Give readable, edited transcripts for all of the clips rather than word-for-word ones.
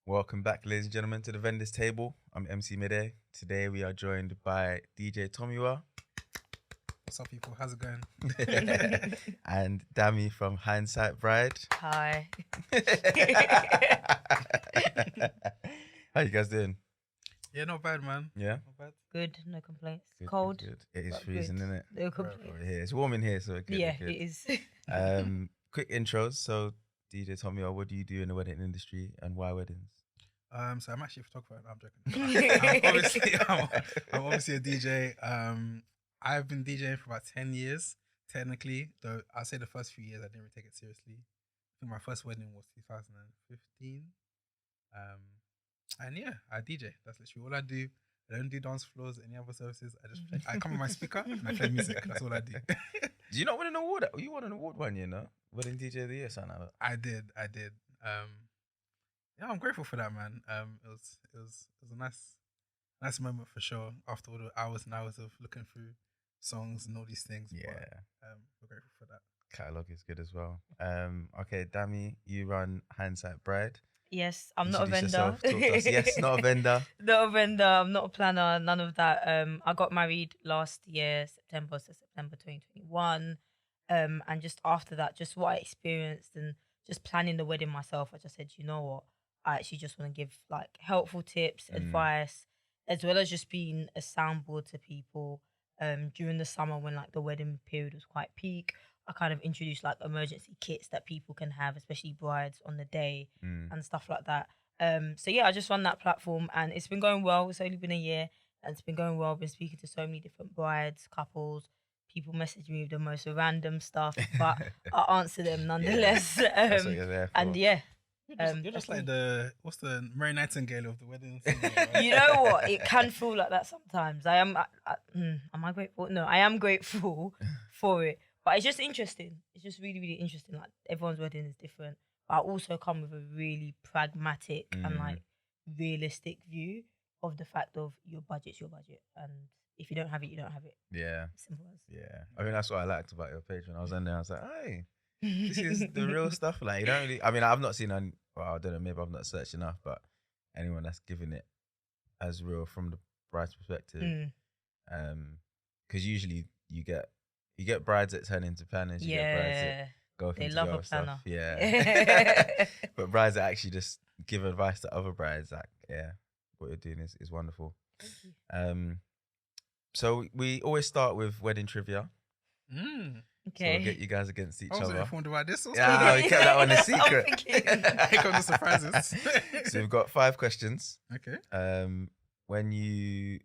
Welcome back, ladies and gentlemen, to the Vendors Table. I'm MC Midday. Today we are joined by DJ Tomiwa What's up, people? How's it going? and Dami from Hindsight Bride. Hi. How you guys doing? Yeah, not bad, man. Yeah? Not bad. Good, no complaints. Good, Cold. Good. It is but freezing, good. isn't it? No complaints. It's warm in here, so good. Yeah, good. it is. Quick intros. So, DJ Tomiwa, what do you do in the wedding industry and why weddings? So I'm actually a photographer. No, I'm joking. I'm obviously a DJ. I've been DJing for about 10 years, technically. Though I'll say the first few years I didn't really take it seriously. I think my first wedding was 2015. And yeah, I DJ. That's literally all I do. I don't do dance floors, any other services. I come with my speaker and I play music. That's all I do. Do you not win an award? You won an award one year, no? Wedding DJ of the year, something like that. I did. Yeah, I'm grateful for that, man. It was a nice moment for sure. After all the hours and hours of looking through songs and all these things. Yeah. But, we're grateful for that. Catalogue is good as well. Okay, Dami, you run Hindsight Bride. Yes, I'm not a vendor. Yourself, talk to us. Yes, not a vendor. Not a vendor. I'm not a planner. None of that. I got married last year, September 2021. And just after that, just what I experienced and just planning the wedding myself, I just said, you know what? I actually just want to give like helpful tips, advice, as well as just being a soundboard to people. During the summer when like the wedding period was quite peak, I kind of introduced like emergency kits that people can have, especially brides on the day and stuff like that. So yeah, I just run that platform and it's been going well. It's only been a year and it's been going well. I've been speaking to so many different brides, couples. People message me with the most random stuff, but I answer them nonetheless. That's what you're there for. And yeah. You're just like what's the Mary Nightingale of the wedding scene, right? You know what? It can feel like that sometimes. Am I grateful? No, I am grateful for it. But it's just interesting. It's just really, really interesting. Like everyone's wedding is different. But I also come with a really pragmatic and like realistic view of the fact of your budget's your budget. And if you don't have it, you don't have it. Yeah. Simple as. Yeah. I mean, that's what I liked about your page. When I was on there, I was like, hey, this is the real stuff. Like, you don't really, I mean, I've not seen, well, I don't know, maybe I've not searched enough, but anyone that's giving it as real from the bride's perspective. Because usually you get brides that turn into planners, you get brides that go they into love the a other stuff. planner. Yeah. But brides that actually just give advice to other brides, like, yeah, what you're doing is wonderful. So we always start with wedding trivia. So Okay. we'll get you guys against each I wasn't other. informed about this. Yeah, we kept that one a secret. Here come the surprises. So we've got 5 questions. Okay. When you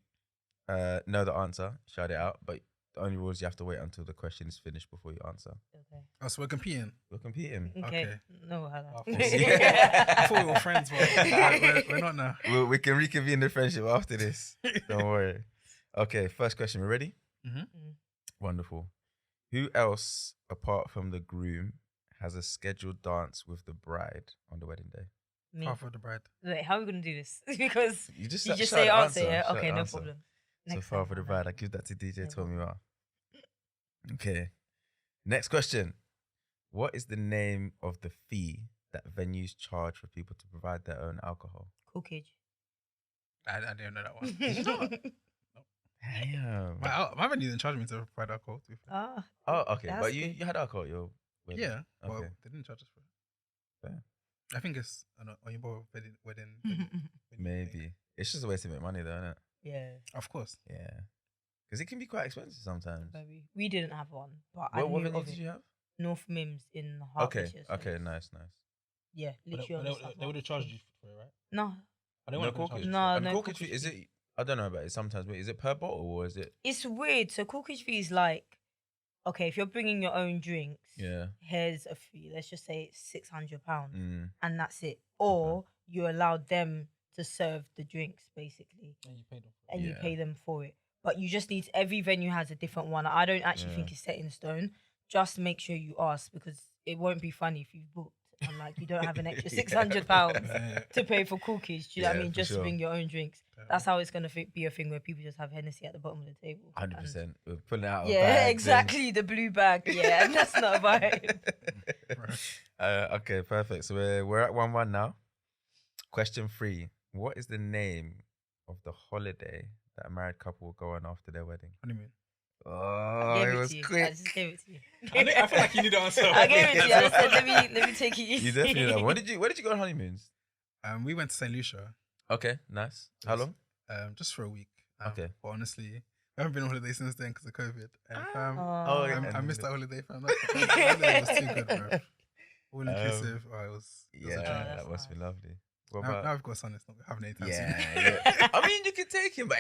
know the answer, shout it out. But the only rule is you have to wait until the question is finished before you answer. Okay. Oh, so we're competing. We're competing. Okay. Okay. No, Oh, hello. I thought we were friends, but we're not now. We can reconvene the friendship after this. Don't worry. Okay, first question. We ready? Mm-hmm. Wonderful. Who else, apart from the groom, has a scheduled dance with the bride on the wedding day? Me. Half of the bride. Wait, how are we gonna do this? Because You just you just shout say the answer, yeah? shout Okay, the no answer. problem. So Next far time, for the I'll bride, know. I give that to DJ No Tomiwa. Okay. Next question. What is the name of the fee that venues charge for people to provide their own alcohol? Cookage. I didn't know that one. Damn. My venue didn't charge me to provide alcohol. To be fair. Ah, Oh, okay. That's But you good. had alcohol at your wedding? Yeah. Well, Okay. they didn't charge us for it. Fair. I think it's on your board wedding. Maybe. It's just a way to make money though, isn't it? yeah. Of course. Yeah. Because it can be quite expensive sometimes. Very. We didn't have one, but I What knew venue of did it. you have? North Mims in Okay. Hertfordshire. so Okay, it's- nice. Yeah, literally. on the South They would have Wales. charged you for it, right? No, No corkage. No, And no corkage corkage fee, is fee. it? I don't know about it sometimes, but is it per bottle or is it? it's weird. So cookage fee is like, okay, if you're bringing your own drinks, Yeah. here's a fee. Let's just say it's £600, Mm. and that's it. Or you allow them to serve the drinks basically, And you paid them. and you Yeah. pay them for it. But you just need every venue has a different one. I don't actually think it's set in stone. Just make sure you ask because it won't be funny if you've booked and like you don't have an extra Yeah. £600 Yeah. to pay for cookies. Do you know what I Yeah, mean? for Just to sure. bring your own drinks. That's how it's gonna be a thing where people just have Hennessy at the bottom of the table. 100%. We're pulling it out. And- of yeah, bags and- exactly. The blue bag. Yeah, and that's not a vibe. Okay, perfect. So we're at 1-1 now. Question 3. What is the name of the holiday that a married couple will go on after their wedding? Honeymoon. Oh, Gave it was to you. I quick. just gave it to you. I feel like you need to answer. I gave it to you. I just said, let me take it easy. You definitely know. Where did you go on honeymoons? We went to St. Lucia. Okay, nice. How long? Just for a week. Okay. But honestly, we haven't been on holiday since then because of COVID. And yeah. I missed that holiday, fam. That holiday was too good, bro. All inclusive. It was a Yeah, dream. that must be lovely. What Now about? I've got a son. It's not happening anytime soon. Yeah. I mean, you can take him, but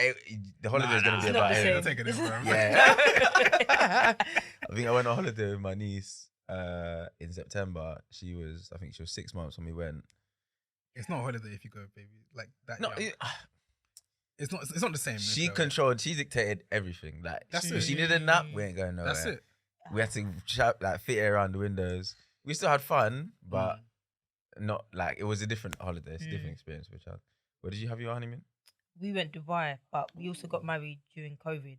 the holiday's gonna be It's about not the him. same. I'm taking it, bro. Yeah. I think I went on holiday with my niece in September. I think she was 6 months when we went. It's not a holiday if you go, baby. Like that. No, young. It's not the same. she necessarily. controlled. She dictated everything. Like That's if it. she needed a nap, we ain't going nowhere. That's it. We had to fit it around the windows. We still had fun, but not like it was a different holiday. It's a different experience. Where did you have your honeymoon? We went Dubai, but we also got married during COVID.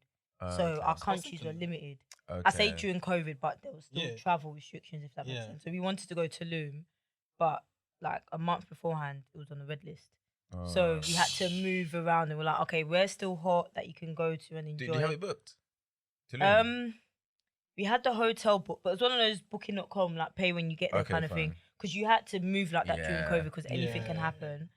So Okay. our countries were limited. Okay. I say during COVID, but there was still Yeah. travel restrictions, if that makes Yeah. sense. So we wanted to go to Tulum, but like a month beforehand, it was on the red list. So we had to move around, and we're like, okay, we're still hot that you can go to and enjoy. Did you have it booked? Tulum? We had the hotel book, but it was one of those booking.com, like pay when you get there Okay, kind of thing. fine. Because you had to move like that during Yeah. COVID because anything can Yeah. happen.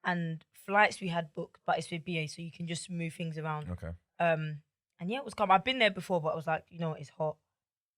And flights we had booked, but it's with BA, so you can just move things around. Okay. And yeah, it was calm. I've been there before, but I was like, you know what, it's hot.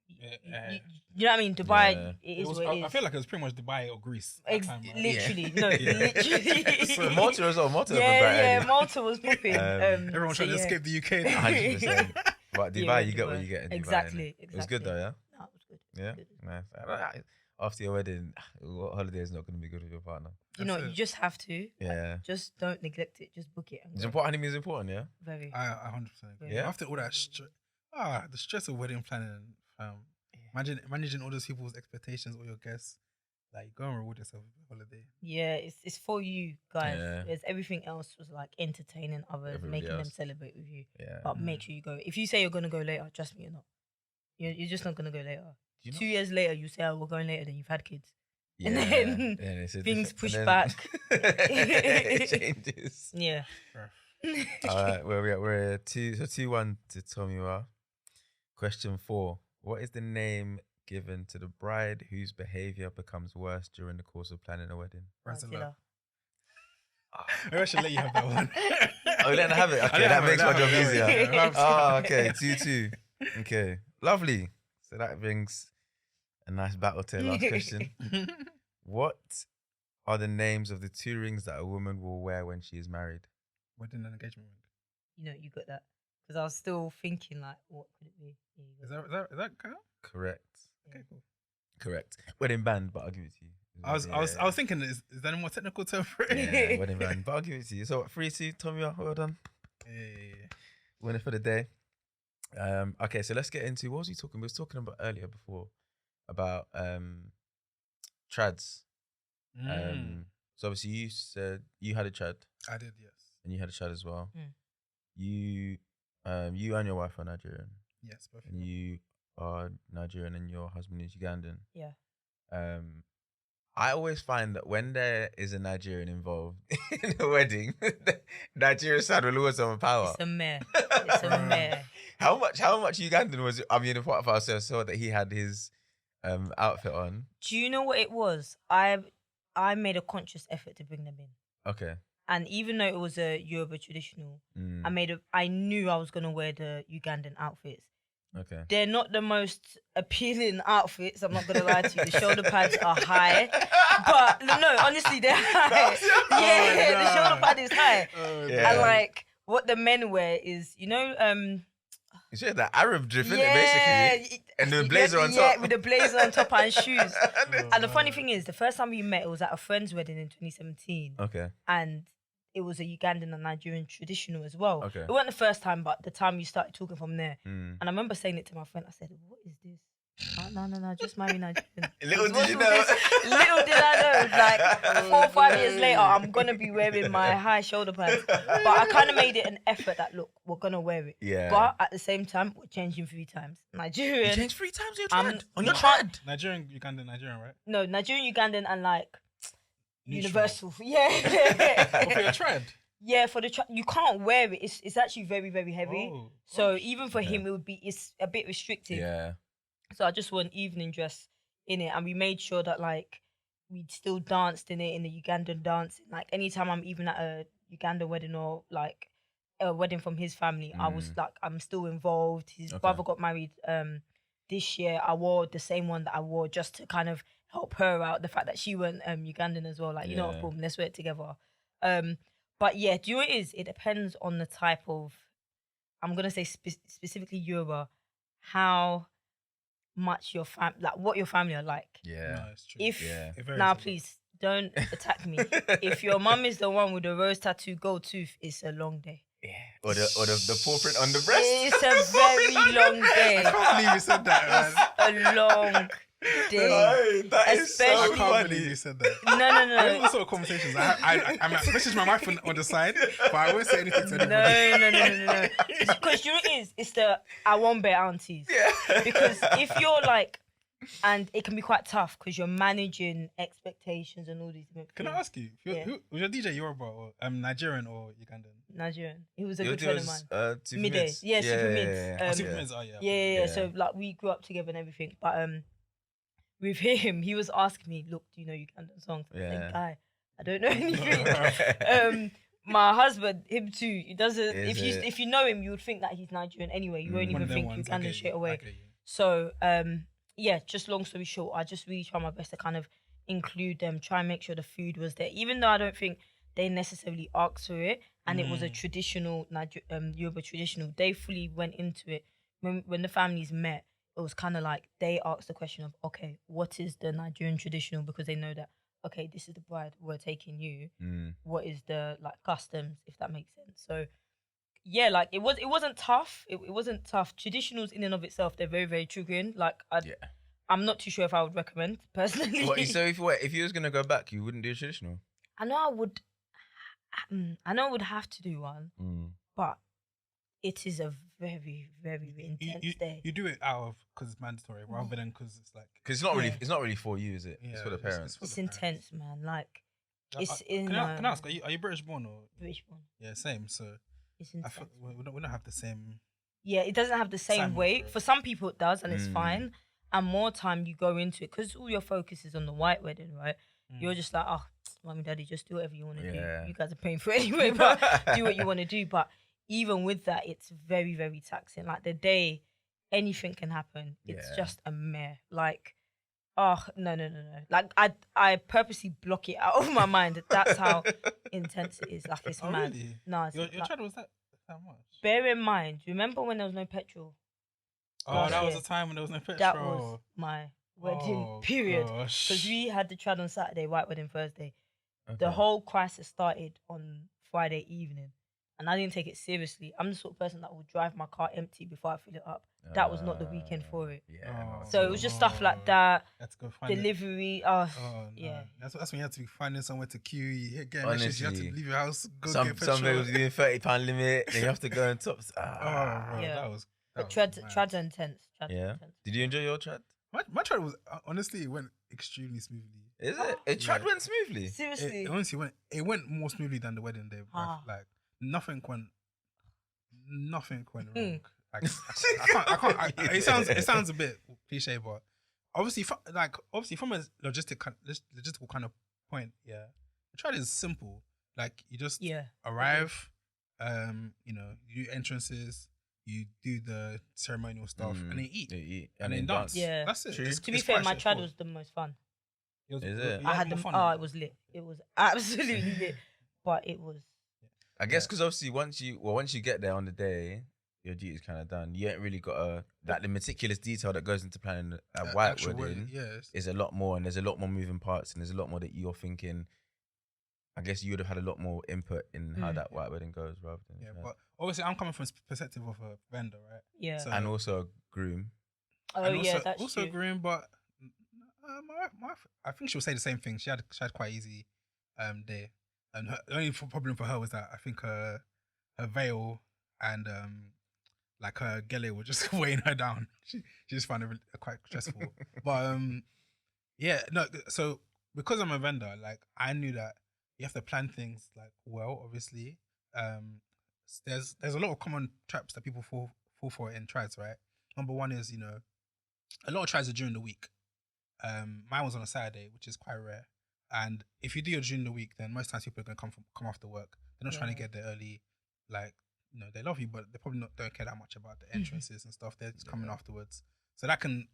Yeah. You know what I mean? Dubai, Yeah. it is was, what it is. I feel like it was pretty much Dubai or Greece. That time, right? Literally, Yeah. no, Yeah. literally. So Malta as well. Malta. yeah, Malta was popping. Everyone's so trying to yeah. escape the UK. now. 100%. But Dubai, Yeah, you get what Dubai. you get in Dubai. Exactly, innit? It was good though, yeah? No, it was good. Yeah? Good. Nice. I don't know, after your wedding, what holiday is not going to be good with your partner? You know, That's you it. just have to. Yeah. Just don't neglect it. Just book it. And It's go. important. Honeymoon is important, yeah? Very. I 100% agree. Yeah? After all that, the stress of wedding planning, imagine managing all those people's expectations, all your guests. Like, go and reward yourself with a holiday. Yeah, it's for you guys. Yeah. There's everything else was like entertaining others, Everybody making them else. celebrate with you. Yeah. But make sure you go. If you say you're gonna go later, trust me, you're not. You're just not gonna go later. Do you know- 2 years later, you say, "Oh, we're going later." Then you've had kids. Yeah. and then then it's a things different- push and back. it changes. Yeah. All right, we're 2-1 to Tomiwa. Question 4. What is the name given to the bride whose behavior becomes worse during the course of planning a wedding? Brazilla. Maybe I should let you have that one. Oh, you let her have it? I Okay, let that her makes have my it, job that easier. way. Yeah, Oh, okay, 2-2. Okay, lovely. So that brings a nice battle to the last question. What are the names of the 2 rings that a woman will wear when she is married? Wedding and engagement ring. You know, you got that. Because I was still thinking, like, what could it be? Yeah, you got Is that count? Correct. Okay, cool. Correct. Wedding band, but I'll give it to you. I was thinking, is that a more technical term for it? Yeah, wedding band, but I'll give it to you. So 3-2, Tomiwa, well done. Yeah. Winner for the day. Okay, so let's get into what was we talking? We was talking about earlier before about trads. So obviously you said you had a trad I did, yes. and you had a trad as well. Mm. You and your wife are Nigerian, Yes, both. and you are Nigerian, and your husband is Ugandan. Yeah. I always find that when there is a Nigerian involved in a wedding, the Nigerian side will always have a power. It's a mare. It's a mare. How much Ugandan was it? I mean, a part of us saw that he had his outfit on. Do you know what it was? I made a conscious effort to bring them in. Okay. And even though it was a Yoruba traditional, I knew I was gonna wear the Ugandan outfits. Okay. They're not the most appealing outfits. I'm not gonna lie to you. The shoulder pads are high, but no, honestly, they're high. Yeah, the shoulder pad is high, Yeah. and like what the men wear is, you know, It's just that Arab drip, isn't it, basically? And the blazer on top. Yeah, with the blazer on top and shoes. And the funny thing is, the first time we met, it was at a friend's wedding in 2017. Okay. And it was a Ugandan and Nigerian traditional as well. Okay. It wasn't the first time, but the time you started talking from there. Mm. And I remember saying it to my friend. I said, "What is this?" No, just marry Nigerian. Little did What's you all know. this? Little did I know. Like 4 or 5 years later, I'm gonna be wearing my high shoulder pads. But I kind of made it an effort that look, we're gonna wear it. Yeah. But at the same time, we're changing 3 times. Nigerian. You changed 3 times your I'm trad? On your not- trad? Nigerian, Ugandan, Nigerian, right? No, Nigerian, Ugandan, and like universal. But Yeah. for your trad. Yeah, for the you can't wear it. It's actually very, very heavy. Oh, So gosh. even for him, it's a bit restrictive. Yeah. So I just wore an evening dress in it, and we made sure that like we still danced in it in the Ugandan dance. Like anytime I'm even at a Uganda wedding or like a wedding from his family, I was like I'm still involved. His brother got married this year. I wore the same one that I wore just to kind of help her out. The fact that she went Ugandan as well. Like you know what, boom, let's wear it together. But yeah, do you know what it is? It depends on the type of. I'm gonna say specifically Yoruba, how much your like what your family are like. Yeah. No, it's true. If It varies now, a lot. please don't attack me. If your mum is the one with the rose tattoo, gold tooth, it's a long day. Yeah. Or the paw print on the breast. It's a very long day. I can't believe you said that, man. A long day. That is so I Especially- can't funny. believe you said that. No. There's all sort of conversations. I message my wife on the side, but I won't say anything to anybody. No. Because you know what it is? It's the I won't bear aunties. Yeah. Because if you're like, and it can be quite tough because you're managing expectations and all these different Can I things. ask you, who was your DJ Yoruba or Nigerian or Ugandan? Nigerian. He was a Your good friend deal of is, mine. Super Midday. Mids. Yeah, Super Mids. yeah. Super Mids, oh yeah. Yeah. So like we grew up together and everything. But with him, he was asking me, "Look, do you know Ugandan songs?" I Yeah. said, "Guy, I don't know anything." My husband, him too. He doesn't. Is it? If you know him, you would think that he's Nigerian anyway. You won't One even of them think ones, I Ugandan get you, straight I away. get you. So yeah, just long story short, I just really try my best to kind of include them, try and make sure the food was there, even though I don't think they necessarily asked for it, and it was a traditional Yoruba traditional. They fully went into it when the families met. It was kind of like they asked the question of, okay, what is the Nigerian traditional? Because they know that, okay, this is the bride we're taking you. What is the like customs, if that makes sense? So yeah, like it wasn't tough. It wasn't tough. Traditionals in and of itself, they're very, very triggering. Like I'm not too sure if I would recommend personally. So if you was gonna go back, you wouldn't do a traditional? I know I would have to do one, but it is a very, very intense day. You do it out of because it's mandatory rather than because it's like. Because it's not really for you, is it? It's for the parents. It's intense, man. Like it's in. Can I ask? Are you British born or? British born. Yeah, same. So It's I intense. feel we don't have the same. Yeah, it doesn't have the same Same weight. weight. For some people, it does, and it's fine. And more time you go into it because all your focus is on the white wedding, right? You're just like, oh, mommy, daddy, just do whatever you want to do. You guys are paying for it anyway, but do what you want to do. But even with that, it's very, very taxing. Like the day anything can happen, it's just a mare. Like, oh, no. Like I purposely block it out of my mind. That's how intense it is. Like it's mad. Really? No, it's Your like, child was that much? bear in mind, remember when there was no petrol? Oh, last that was year. the time when there was no petrol. That was my wedding period. Gosh. Because we had the trad on Saturday, white wedding Thursday. Okay. The whole crisis started on Friday evening. And I didn't take it seriously. I'm the sort of person that will drive my car empty before I fill it up. That was not the weekend for it. So it was just stuff like that. Had to go find it. Delivery. Oh, no. yeah. That's when you have to be finding somewhere to queue. You get messages, you have to Honestly. leave your house, go Some get petrol. people doing £30 limit, then you have to go on top. Oh, bro, Yeah. that was. But That was trads mad. are intense. Trads are Yeah. intense. Did you enjoy your trad? My trad was honestly it went extremely smoothly. Is it? A trad went smoothly. Seriously. It honestly went more smoothly than the wedding day. Bruv. Like nothing went wrong. Like I can't. It sounds a bit cliche, but obviously from a logistical kind of point, yeah. The trad is simple. Like you just arrive, you do entrances, you do the ceremonial stuff, and then eat. They eat and then dance. Yeah. That's it. True. It's- To be it's fair, quite my trad straightforward. was the most fun. Is it? You I had more the fun. it was lit. It was absolutely lit. But it was I guess because obviously once you get there on the day, your duty's kind of done. You ain't really got the meticulous detail that goes into planning a white Actual wedding. yes. Is a lot more, and there's a lot more moving parts, and there's a lot more that you're thinking. I guess you would have had a lot more input in how that white wedding goes, rather than Yeah, but obviously I'm coming from the perspective of a vendor, right? yeah. So- and also a groom. Oh And yeah, that's also true. green, but my wife, I think she'll say the same thing. She had quite easy day, and the only problem for her was that I think her veil and like her gele were just weighing her down. She just found it quite stressful. But yeah, no. So because I'm a vendor, like I knew that you have to plan things like well. Obviously, there's a lot of common traps that people fall for in trides, right? Number one is a lot of trides are during the week. Mine was on a Saturday, which is quite rare. And if you do it during the week, then most times people are gonna come after work. They're not trying to get there early. Like they love you, but they probably don't care that much about the entrances and stuff. They're just coming afterwards. So that can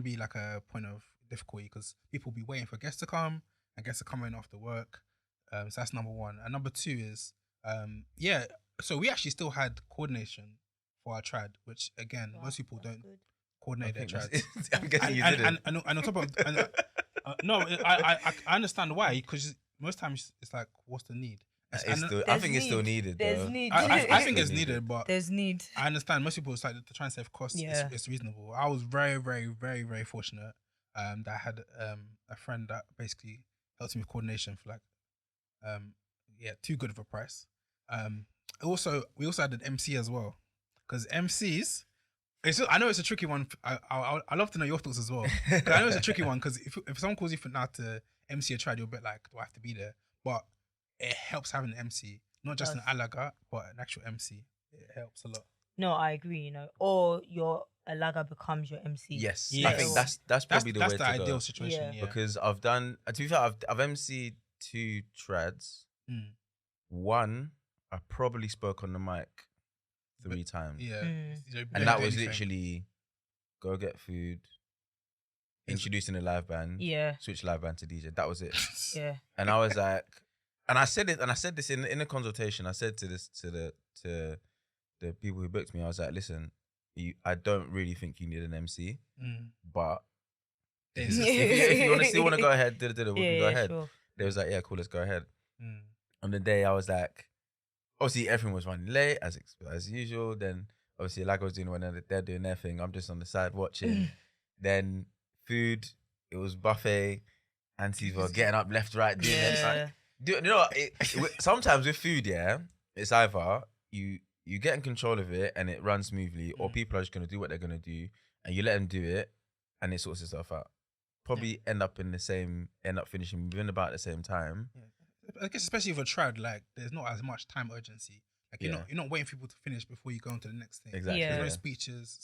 be like a point of difficulty because people will be waiting for guests to come and guests are coming after work. So that's number one. And number two is so we actually still had coordination for our trad, which again most people don't coordinate their trads. I'm guessing you didn't. And on top of no, I understand why, because most times it's like, what's the need? I think it's still needed. There's need. I think it's needed, but there's need. I understand most people decide to try and save costs. Yeah. It's reasonable. I was very, very, very, very fortunate that I had a friend that basically helped me with coordination for like too good of a price. We also had an MC as well, because MCs. I know it's a tricky one. I love to know your thoughts as well. 'Cause I know it's a tricky one because if someone calls you for now to MC a trad, you're a bit like, do I have to be there? But it helps having an MC, not just an alaga, but an actual MC. It helps a lot. No, I agree. Or your alaga becomes your MC. Yes. I think that's probably the way to go. That's the ideal situation. Yeah. Because I've done. To be fair, I've MC'd 2 trads. One, I probably spoke on the mic 3 times. Yeah. And that was literally go get food, introducing a live band, switch live band to DJ. That was it. Yeah. And I was like, and I said this in the consultation. I said to the people who booked me, I was like, listen, I don't really think you need an MC, but if you still want to go ahead, we can go ahead. Sure. They was like, yeah, cool, let's go ahead. On the day, I was like, obviously everyone was running late as usual. Then obviously like I was doing when they're doing their thing, I'm just on the side watching. Then food, it was buffet. Aunties were getting up left, right, doing it. You know what? Sometimes with food, it's either you get in control of it and it runs smoothly, or people are just gonna do what they're gonna do, and you let them do it, and it sorts itself out. Probably end up finishing within about the same time. Yeah. I guess especially for trad, like there's not as much time urgency. Like you're not waiting for people to finish before you go on to the next thing. Exactly. Yeah. There's no speeches.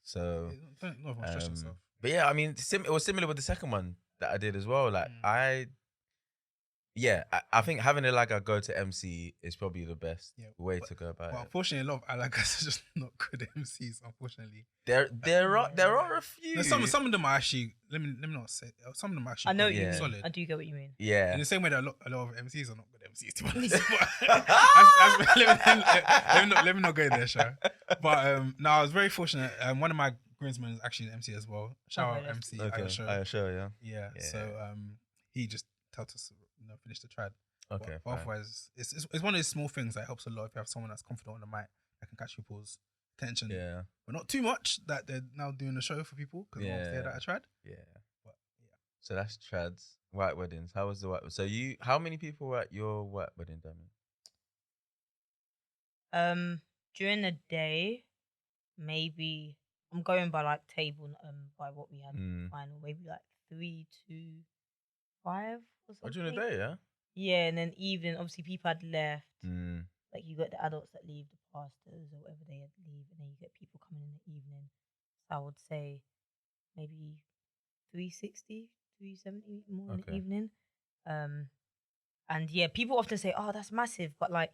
So don't stress yourself. But yeah, I mean, it was similar with the second one that I did as well. Like I think having a like a go to MC is probably the best way to go about it. Unfortunately, a lot of alagas are just not good MCs. Unfortunately, there are a few. No, some of them are actually. Let me not say. Some of them are actually. I know what you mean. Solid. I do get what you mean. Yeah. In the same way that a lot of MCs are not good MCs, to be honest. Let me not go there, Sha. But no, I was very fortunate. One of my groomsmen is actually an MC as well. Shout out MC. Okay. Sure. Yeah. So he just tells us finish the trad. Okay. But otherwise, it's one of those small things that helps a lot if you have someone that's confident on the mic that can catch people's attention. Yeah. But not too much that they're now doing a show for people because they want to hear that a trad. Yeah. But so that's trads. White weddings. How was the white? So how many people were at your white wedding, Damien? During the day, maybe I'm going by like table by what we had final. Maybe like 3 to 5 or something. During the day, yeah. Yeah, and then evening, obviously people had left. Like you got the adults that leave, the pastors or whatever they had leave, and then you get people coming in the evening. So I would say maybe 360, 370 more in the evening. And yeah, people often say, "Oh, that's massive," but like,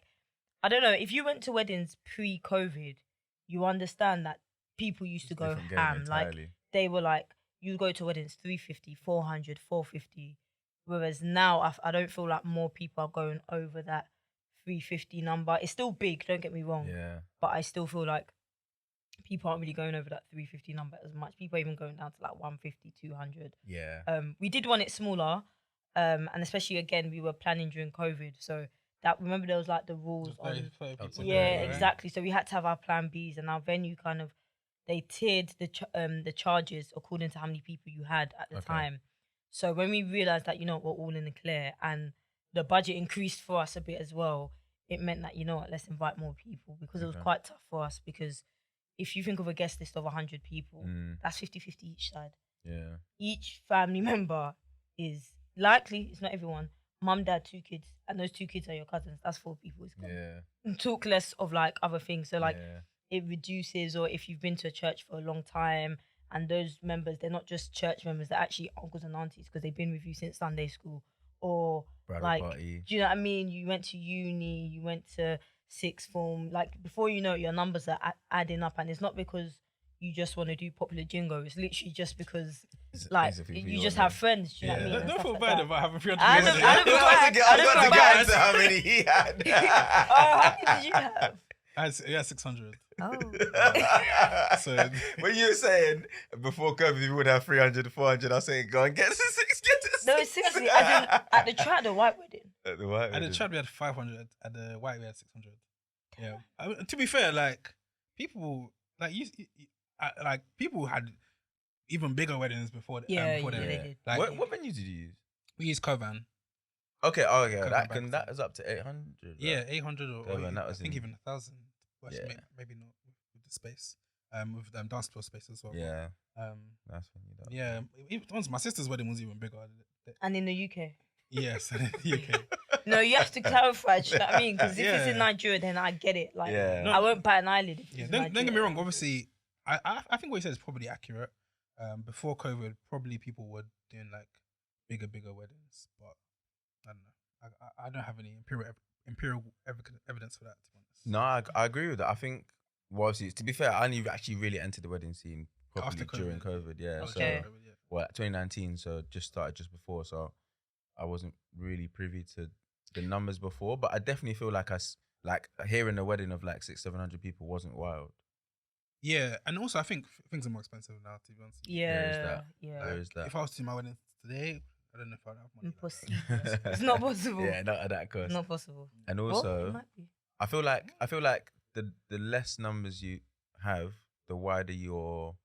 I don't know. If you went to weddings pre-COVID, you understand that people used to go ham. Like they were like, you go to weddings 350, 400, 450. Whereas now, I don't feel like more people are going over that 350 number. It's still big, don't get me wrong. Yeah. But I still feel like people aren't really going over that 350 number as much. People are even going down to like 150, 200. Yeah. We did want it smaller. And especially, again, we were planning during COVID. So that, remember there was like the rules on... Yeah, exactly. So we had to have our plan Bs, and our venue kind of, they tiered the charges according to how many people you had at the time. So when we realised that, we're all in the clear and the budget increased for us a bit as well, it meant that, let's invite more people, because it was quite tough for us, because if you think of a guest list of 100 people, that's 50-50 each side. Yeah. Each family member is likely it's not everyone. Mum, dad, 2 kids, and those 2 kids are your cousins. That's 4 people. It's gone. Yeah. Talk less of like other things. So like yeah. it reduces, or if you've been to a church for a long time and those members, they're not just church members, they're actually uncles and aunties because they've been with you since Sunday school. Or Bridal like, party. do you know what I mean? You went to uni, you went to sixth form. Like before you know it, your numbers are adding up, and it's not because you just want to do popular jingo. It's literally just because like you just have friends. Do you know what I mean? And Don't stuff feel like bad that. about having 300 I don't feel bad. I don't feel bad. How many he had. Oh, how many did you have? Yeah, 600. Oh. So when you were saying before COVID we would have 300, 400, I was saying go and get the six. No, seriously, as in at the track, the white wedding. At the white at the trap we had 500. At the white we had 600. Yeah. I mean, to be fair, like people, like like people had even bigger weddings before. Yeah, before yeah, them. they did. Like what venue did you use? we used Covan. Okay, Covan that is up to 800. Yeah, 800 or Covan, that was I think in- even 1,000. Well, Yeah. maybe not with the space. With dance floor space as well. Yeah, But, that's when you. yeah. Once my sister's wedding was even bigger. And in the UK. Yes, in the UK. No, you have to clarify. Do you know what I mean? Because if it's Yeah. in Nigeria, then I get it. Like, Yeah. I won't bat an eyelid. If it's Yeah, in don't get me Nigeria. wrong. Obviously, I think what you said is probably accurate. Before COVID, probably people were doing like bigger weddings, but I don't know. I don't have any empirical evidence for that. To be honest. No, I agree with that. I think, well, obviously, to be fair, I only actually really entered the wedding scene properly After during COVID. COVID. Yeah, Okay. so well, 2019, so just started just before, so I wasn't really privy to the numbers before, but I definitely feel like like hearing a wedding of like 600-700 people wasn't wild. Yeah, and also I think things are more expensive now. To be honest, Yeah, There is that. if I was to do my wedding today, I don't know if I'd have money. Impossible. It's not possible. Yeah, not at that cost. Not possible. And Well, also, it might be. I feel like the less numbers you have, the wider your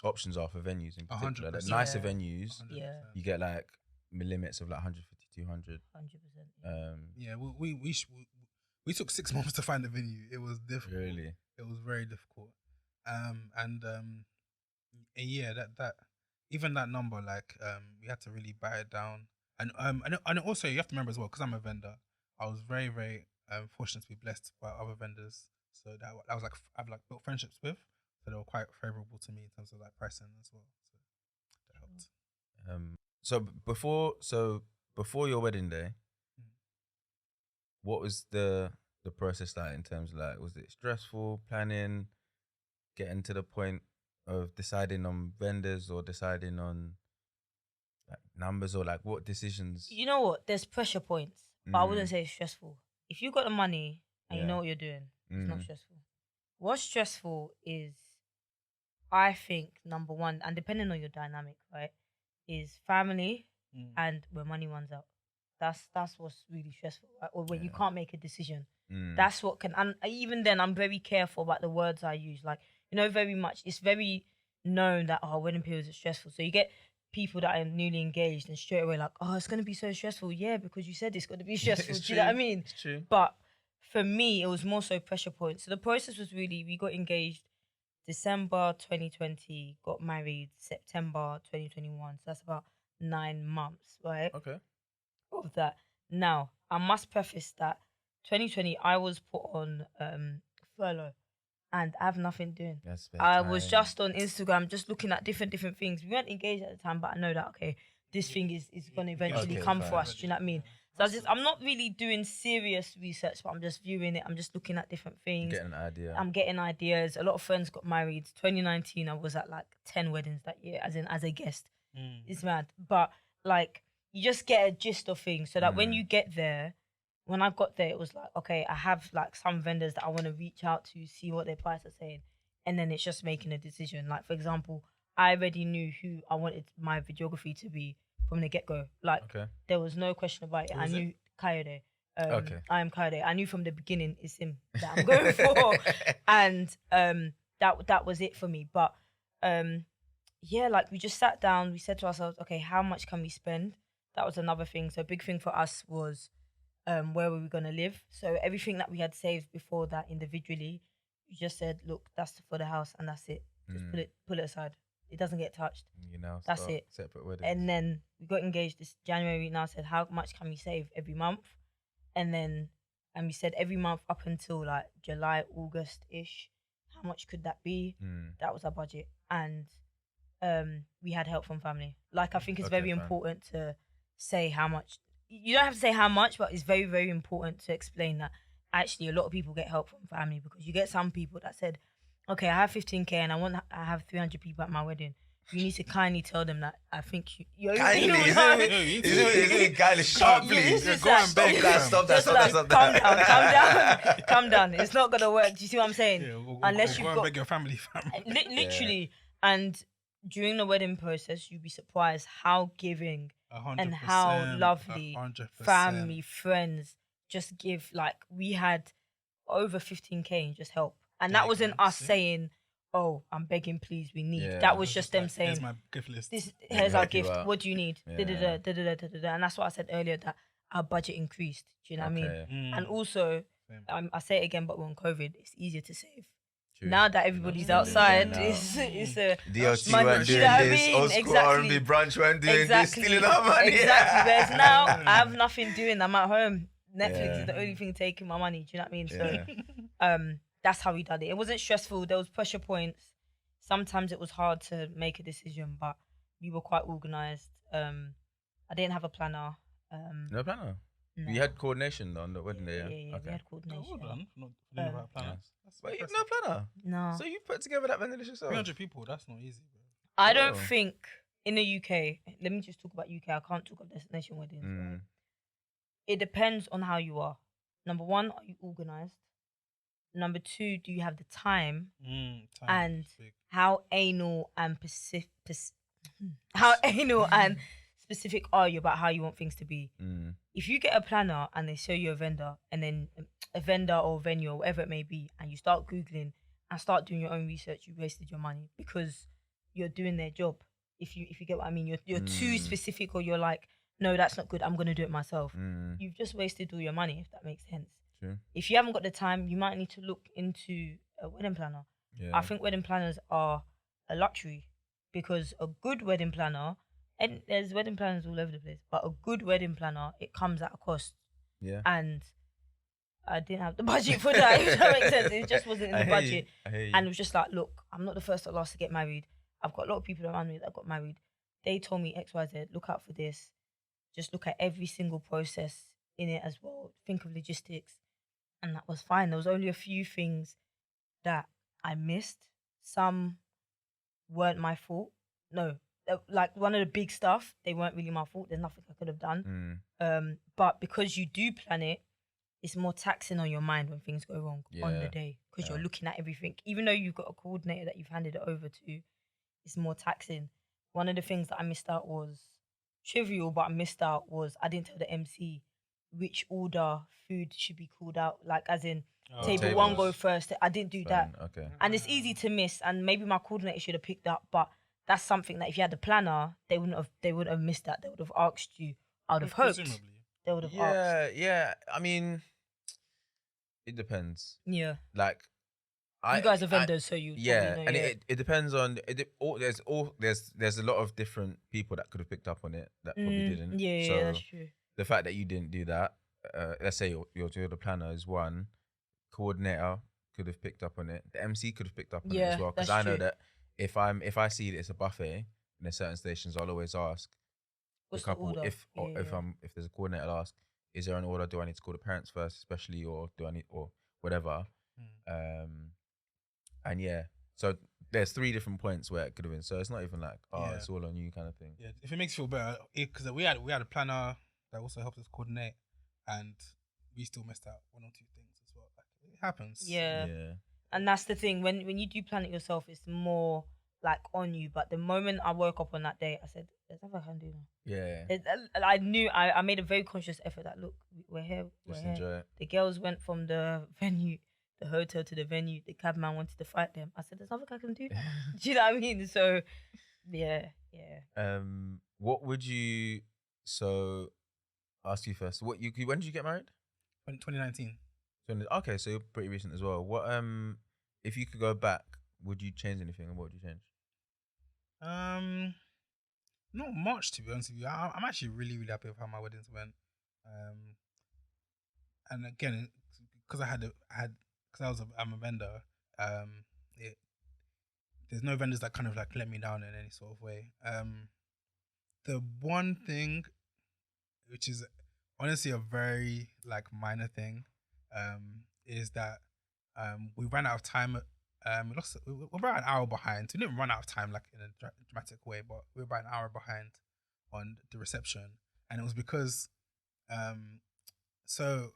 options are for venues in particular. The 100%. nicer Yeah. venues, 100%. Yeah. you get like limits of like 150, 200. 100%. Yeah, we took 6 months to find a venue. It was difficult. Really? It was very difficult. And yeah, that even that number, like we had to really buy it down. And also you have to remember as well, because I'm a vendor, I was very, very fortunate to be blessed by other vendors. So that was like I've like built friendships with, so they were quite favorable to me in terms of like pricing as well. So that helped. So before your wedding day, what was the process like in terms of like, was it stressful planning, getting to the point of deciding on vendors or deciding on like numbers, or like what decisions? You know what? There's pressure points, but I wouldn't say it's stressful. If you got the money and you Yeah. know what you're doing, it's not Mm. stressful. What's stressful is, I think, number one, and depending on your dynamic, right, is family and when money runs out. That's what's really stressful, right? Or when you Yeah. can't make a decision. Mm. That's what can, and even then, I'm very careful about the words I use. Like, very much, it's very known that wedding periods are stressful. So you get people that are newly engaged and straight away like, it's going to be so stressful. Yeah, because you said it's going to be stressful. It's Do you know what I true. mean? It's true. But for me, it was more so pressure points. So the process was really, we got engaged December 2020, got married September 2021. So that's about 9 months, right? Okay. Of that. Now, I must preface that 2020, I was put on furlough and I have nothing doing. That's I was just on Instagram, just looking at different things. We weren't engaged at the time, but I know that, okay, this thing is going to eventually Okay, come fine. for us. Do you know what I mean? So I'm not really doing serious research, but I'm just viewing it. I'm just looking at different things. getting an idea. I'm getting ideas. A lot of friends got married. 2019, I was at like 10 weddings that year, as a guest. It's mad. But like, you just get a gist of things so that when you get there, when I got there, it was like, okay, I have like some vendors that I want to reach out to, see what their price are saying. And then it's just making a decision. Like, for example, I already knew who I wanted my videography to be from the get-go. Like, Okay. there was no question about it. I knew Coyote. Okay. I am Coyote. I knew from the beginning it's him that I'm going for. And that was it for me. But yeah, like, we just sat down, we said to ourselves, okay, how much can we spend? That was another thing. So a big thing for us was where were we going to live? So everything that we had saved before that individually, we just said, look, that's for the house and that's it. Just pull it aside. It doesn't get touched. You know, That's it. Separate weddings. And then we got engaged this January. Now I said, how much can we save every month? And we said every month up until like July, August ish. How much could that be? That was our budget, and we had help from family. Like I think it's very important to say how much. You don't have to say how much, but it's very, very important to explain that actually a lot of people get help from family, because you get some people that said, okay, I have 15K and I have 300 people at my wedding. You need to kindly tell them that I think you're kindly, sharp, please. Go and beg. Stop that. Calm down. It's not gonna work. Do you see what I'm saying? Yeah, Unless go you've and got beg your family. literally. And during the wedding process, you'd be surprised how giving 100%, and how lovely 100%. family, friends just give. Like we had over 15K in just help, and that wasn't us saying, oh, I'm begging, please, we need. That was just them saying, here's my gift list. Here's our gift. What do you need? Yeah. And that's what I said earlier, that our budget increased. Do you know what I mean? Mm. And also, Same. I say it again, but we're on COVID, it's easier to save. True. Now that everybody's outside, it's a DLT money, weren't do you doing know what I this. mean? Old school R&B brunch weren't doing this. Stealing our money. Exactly. Whereas now, I have nothing doing. I'm at home. Netflix is the only thing taking my money. Do you know what I mean? So, that's how we did it. It wasn't stressful. There was pressure points. Sometimes it was hard to make a decision, but we were quite organised. I didn't have a planner. No planner. No. You had coordination on the wedding day. Yeah, we had coordination. Hold on. Not doing about planner. But you've no planner. No. So you put together that vendor list yourself. 300 people, that's not easy, bro. I don't think in the UK, let me just talk about UK, I can't talk of destination weddings. Right? It depends on how you are. Number one, are you organised? Number two, do you have the time? And how anal and specific are you about how you want things to be? If you get a planner and they show you a vendor, and then a vendor or venue or whatever it may be, and you start Googling and start doing your own research, you wasted your money, because you're doing their job. If you get what I mean, you're too specific, or you're like, no, that's not good, I'm gonna do it myself. You've just wasted all your money, if that makes sense. True. If you haven't got the time, you might need to look into a wedding planner. I think wedding planners are a luxury, because a good wedding planner, and there's wedding planners all over the place, but a good wedding planner, it comes at a cost. Yeah. And I didn't have the budget for that, if that makes sense. It just wasn't in the budget. And it was just like, look, I'm not the first or last to get married. I've got a lot of people around me that got married. They told me XYZ, look out for this. Just look at every single process in it as well. Think of logistics. And that was fine. There was only a few things that I missed. Some weren't my fault. No, like one of the big stuff, they weren't really my fault. There's nothing I could have done. But because you do plan it, it's more taxing on your mind when things go wrong on the day, because you're looking at everything. Even though you've got a coordinator that you've handed it over to, it's more taxing. One of the things that I missed out was trivial, but I missed out was I didn't tell the MC which order food should be called out, like as in table one go first. I didn't do that. Okay. And it's easy to miss, and maybe my coordinator should have picked up, but that's something that if you had the planner, they wouldn't have missed that. They would have asked you. I would have hoped they would have asked. Yeah. I mean, it depends. Yeah. Like, you guys are vendors, so you yeah, know, and it depends on there's a lot of different people that could have picked up on it that probably didn't. Yeah, that's true. The fact that you didn't do that, let's say you're the planner is one, coordinator could have picked up on it, the MC could have picked up on it as well, because I know that if I see that it's a buffet in there's certain stations, I'll always ask What's the couple the order? if there's a coordinator, I'll ask, is there an order? Do I need to call the parents first, especially, or do I need, or whatever? And yeah, so there's 3 different points where it could have been. So it's not even like, it's all on you kind of thing. Yeah, if it makes you feel better, because we had a planner that also helped us coordinate, and we still missed out 1 or 2 things as well. Like, it happens. Yeah. And that's the thing. When you do plan it yourself, it's more like on you. But the moment I woke up on that day, I said, "There's nothing I can do now." Yeah. I knew. I made a very conscious effort that look, we're here. Just enjoy it. The girls went from the venue, the hotel to the venue. The cabman wanted to fight them. I said, "There's nothing I can do." Do you know what I mean? So, yeah. What would you? So, ask you first. When did you get married? 2019. Okay, so you're pretty recent as well. What if you could go back, would you change anything, and what would you change? Not much, to be honest with you. I'm actually really, really happy with how my weddings went. And again, because I'm a vendor. It, there's no vendors that kind of like let me down in any sort of way. The one thing, which is honestly a very like minor thing, is that we ran out of time. We're about an hour behind. We didn't run out of time like in a dramatic way, but we were about an hour behind on the reception, and it was because, so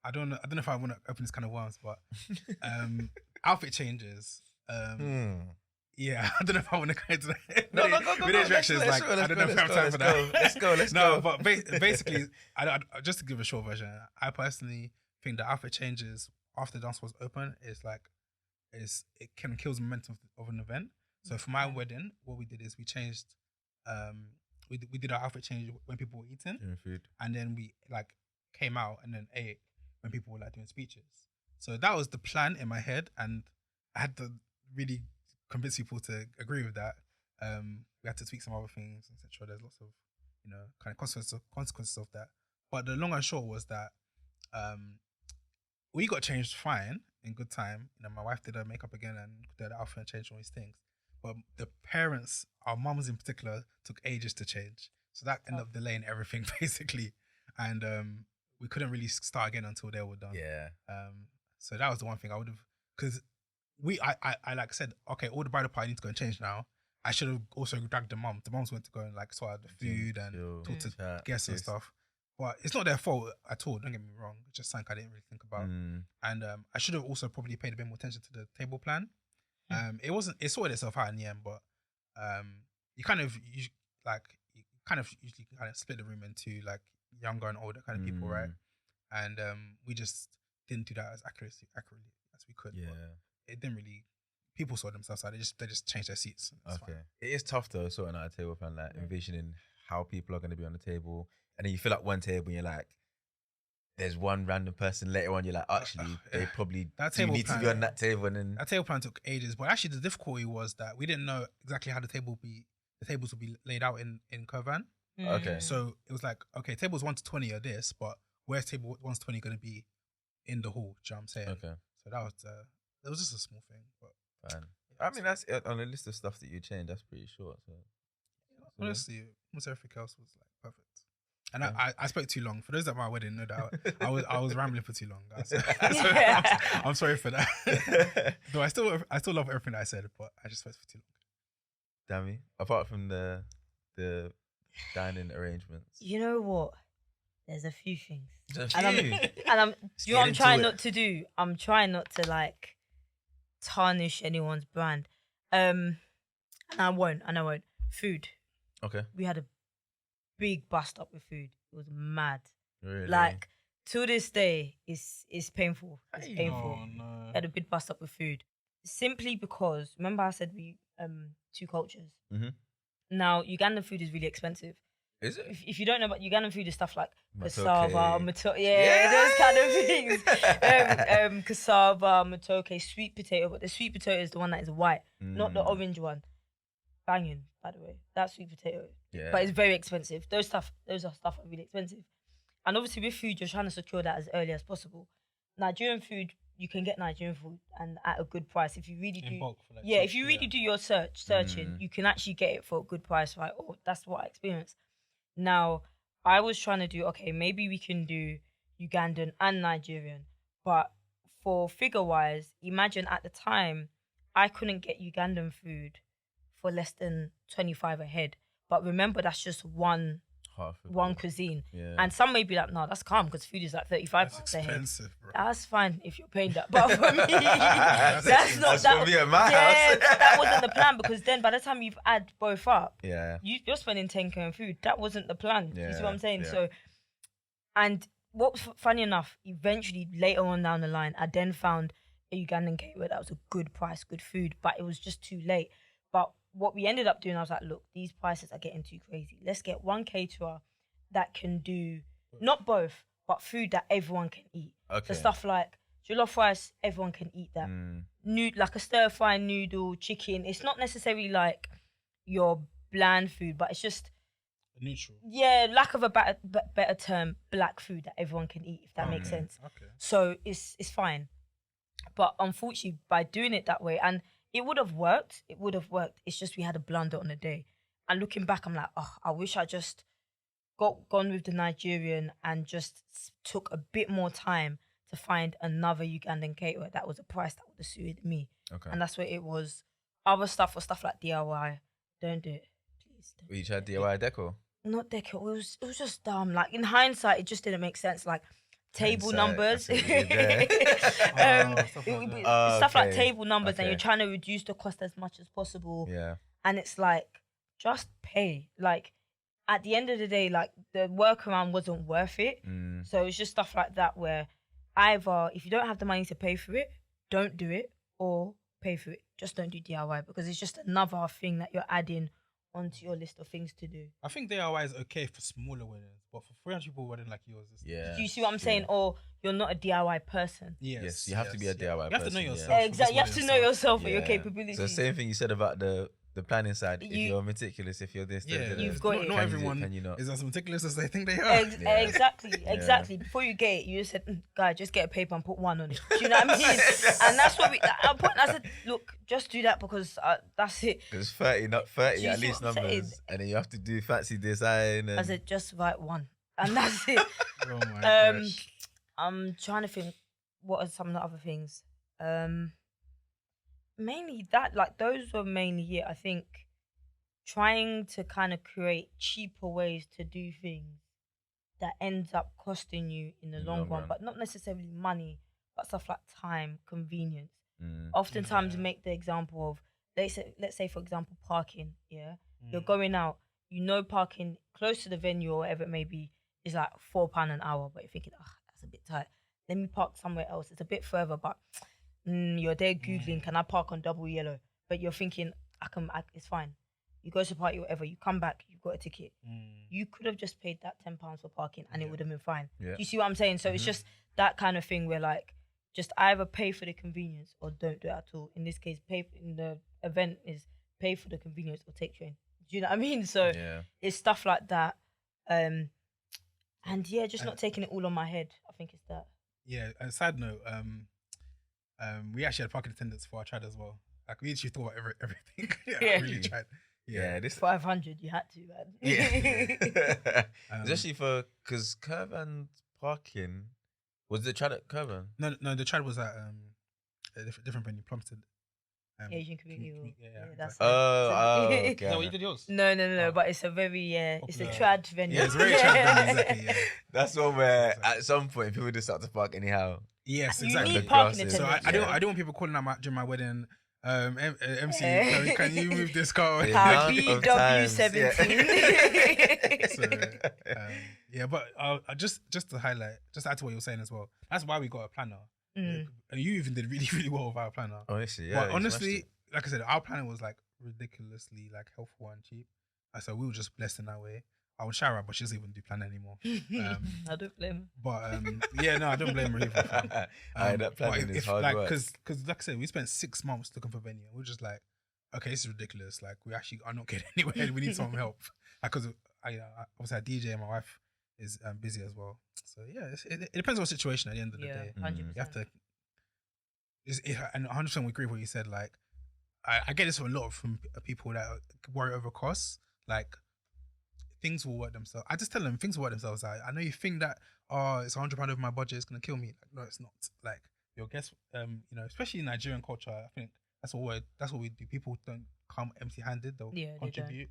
I don't know if I want to open this kind of worms, but outfit changes. Yeah, I don't know if I want to go into that. No, go. Directions, like, I don't know if I have time for that. Let's No, go. but basically, I just to give a short version, I personally think that outfit changes after the dance was open it can kill the momentum of an event. So for my wedding, what we did is we changed, we did our outfit change when people were eating, Food. and then we like came out and then ate when people were like doing speeches. So that was the plan in my head, and I had to really convince people to agree with that. We had to tweak some other things, etc. There's lots of, kind of consequences of that. But the long and short was that we got changed fine in good time. My wife did her makeup again and did her outfit and changed all these things. But the parents, our mums in particular, took ages to change. So that ended up delaying everything basically. And we couldn't really start again until they were done. Yeah. So that was the one thing I would have, because I like said, okay, all the bridal party need to go and change now. I should have also dragged the mum. The mums went to go and like sort out the food and talk to guests and stuff. But it's not their fault at all. Don't get me wrong. It's just something I didn't really think about. And I should have also probably paid a bit more attention to the table plan. It sorted itself out in the end, but you usually kind of split the room into like younger and older kind of people, right? And we just didn't do that as accurately as we could. Yeah. But it didn't really. People saw themselves out. They just changed their seats. Okay. Fine. It is tough though, sorting out a table plan, like envisioning how people are going to be on the table, and then you fill up one table and you're like, there's one random person. Later on, you're like, actually, they probably need to be on that table. And then that table plan took ages. But actually, the difficulty was that we didn't know exactly how the tables would be laid out in Kovan. Okay. So it was like, okay, tables 1 to 20 are this, but where's table 1 to 20 going to be in the hall? Do you know what I'm saying? Okay. So that was it was just a small thing, but fine. I mean, that's on a list of stuff that you changed. That's pretty short. So honestly, almost everything else was like perfect. And I spoke too long. For those at my wedding, no doubt, I was rambling for too long, guys. I'm sorry for that. Though I still love everything that I said, but I just spoke for too long. Dammy, apart from the dining arrangements, you know what? There's a few things. And I'm you know what I'm trying not to do? I'm trying not to like tarnish anyone's brand. And I won't. Food. Okay. We had a big bust up with food. It was mad. Really? Like to this day, it's painful. It's painful. Oh, no. We had a big bust up with food. Simply because remember I said we two cultures. Mm-hmm. Now Ugandan food is really expensive. Is it? If you don't know about Ugandan food, is stuff like Matoke. cassava, those kind of things. Cassava, matoke, sweet potato, but the sweet potato is the one that is white, not the orange one. Banging, by the way, that sweet potato. Yeah. But it's very expensive. Those are really expensive. And obviously with food, you're trying to secure that as early as possible. Nigerian food, you can get Nigerian food and at a good price if you really do. In bulk for like if you really do your searching, you can actually get it for a good price, right? Or that's what I experienced. Now, I was trying to do, okay, maybe we can do Ugandan and Nigerian. But for figure-wise, imagine at the time, I couldn't get Ugandan food for less than 25 a head. But remember, that's just one cuisine. Yeah. And some may be like, no, that's calm because food is like 35 That's a head. expensive, bro. That's fine if you're paying that. But for me, that's for me at my house. that wasn't the plan because then by the time you've add both up, you're spending 10k on food. That wasn't the plan. Yeah, You see what I'm saying? yeah. So, and what was funny enough, eventually later on down the line, I then found a Ugandan caterer that was a good price, good food, but it was just too late. But what we ended up doing, I was like, look, these prices are getting too crazy. Let's get one caterer that can do not both, but food that everyone can eat. Okay. So stuff like jollof rice, everyone can eat that. Like a stir-fry noodle, chicken. It's not necessarily like your bland food, but it's just Neutral. lack of a better term, black food that everyone can eat, if that makes sense. Okay. So it's fine. But unfortunately, by doing it that way, and it would have worked. It's just we had a blunder on the day. And looking back, I'm like, oh, I wish I just gone with the Nigerian and just took a bit more time to find another Ugandan caterer that was a price that would have suited me. Okay. And that's what it was. Other stuff was stuff like DIY. Don't do it, please. Don't We each had DIY deco. Not deco. It was just dumb. Like in hindsight, it just didn't make sense. Like table Hindsight, numbers, I see what you did there. stuff like Okay, table numbers, and okay. you're trying to reduce the cost as much as possible. Yeah. And it's like, just pay. Like at the end of the day, like the workaround wasn't worth it. So it's just stuff like that where either if you don't have the money to pay for it, don't do it, or pay for it. Just don't do DIY because it's just another thing that you're adding onto your list of things to do. I think DIY is okay for smaller weddings, but for 300 people wedding like yours, it's Do you see what I'm saying? Or you're not a DIY person. Yes, you have to be a DIY You have to know person, yourself. yeah. Exactly. You have to know yourself and your Yeah. capabilities. So same thing you said about the planning side. If You- you're meticulous, if you're this, Yeah, You've got not, it. not Can you do it, everyone can you not? is as meticulous as they think they are. Yeah. Exactly. Before you get it, you just said, guy, just get a paper and put one on it. Do you know what I mean? And that's what I said, look, just do that because that's it. There's 30, not 30, Do you at see least what I'm numbers. saying? And then you have to do fancy design. And I said, just write one. And that's it. Oh my gosh. I'm trying to think, what are some of the other things? Mainly that, like, those were mainly it. I think trying to kind of create cheaper ways to do things that ends up costing you in the long run, but not necessarily money, but stuff like time, convenience. Oftentimes make the example of, let's say for example, parking. Yeah, you're going out, parking close to the venue or whatever it may be is like £4 an hour, but you're thinking, that's a bit tight. Let me park somewhere else. It's a bit further, but you're there googling, can I park on double yellow? But you're thinking, it's fine. You go to party, whatever. You come back, you've got a ticket. You could have just paid that £10 for parking, and it would have been fine. Yeah. Do you see what I'm saying? So it's just that kind of thing where, like, just either pay for the convenience or don't do it at all. In this case, in the event is pay for the convenience or take train. Do you know what I mean? So it's stuff like that. And yeah, just not taking it all on my head. I think it's that. Yeah. A side note, we actually had parking attendants for our trad as well. Like we actually thought about everything. I really tried. Yeah, this 500, you had to, man. Yeah. Especially because Curvan parking, was the trad at Curvan? No, the trad was at a different venue, Plumstead. Asian community. That's Okay. No, you did yours. No, but it's a very it's a trad venue. Yeah, it's a very trad venue, exactly. Yeah. That's one where at some point people just start to park anyhow. Yes, You exactly. need parking So So attendants. I don't want people calling out during my wedding. MC, can you move this car? The amount of times, Yeah, but just to highlight, just add to what you were saying as well. That's why we got a planner. And you even did really, really well with our planner. Honestly, But honestly, like I said, our planner was like ridiculously like helpful and cheap. So we were just blessed in that way. I would shout her, but she doesn't even do planner anymore. I don't blame her. But yeah, no, I don't blame her either. That planning is hard work. Because like I said, we spent 6 months looking for venue. We're just like, okay, this is ridiculous. Like we actually are not getting anywhere. We need some help. Like, because I obviously I DJ and my wife is busy as well. So yeah, it depends on the situation at the end of the day. 100%. You have to. And 100% we agree with what you said. Like, I get this from a lot from people that worry over costs. Like, things will work themselves. I just tell them things will work themselves out. I know you think that it's £100 over my budget, it's gonna kill me. Like, no, it's not. Like your guests, especially in Nigerian culture, I think that's what we do. People don't come empty-handed. They'll contribute